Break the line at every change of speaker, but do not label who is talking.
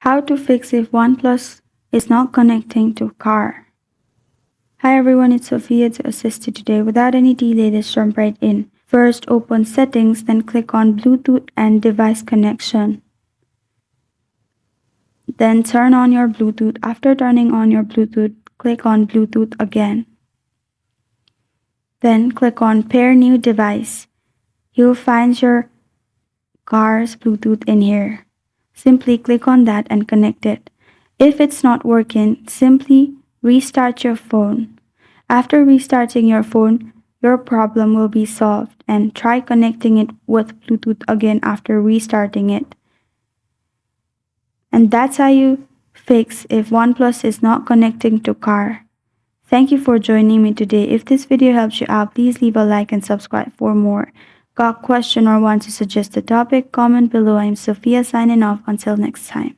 How to fix if OnePlus is not connecting to car. Hi everyone, it's Sophia to assist you today. Without any delay, let's jump right in. First, open Settings, then click on Bluetooth and Device Connection. Then turn on your Bluetooth. After turning on your Bluetooth, click on Bluetooth again. Then click on Pair New Device. You'll find your car's Bluetooth in here. Simply click on that and connect it. If it's not working, simply restart your phone. After restarting your phone, your problem will be solved, and try connecting it with Bluetooth again after restarting it. And that's how you fix if OnePlus is not connecting to car. Thank you for joining me today. If this video helps you out, please leave a like and subscribe for more. Got a question or want to suggest a topic? Comment below. I'm Sophia signing off. Until next time.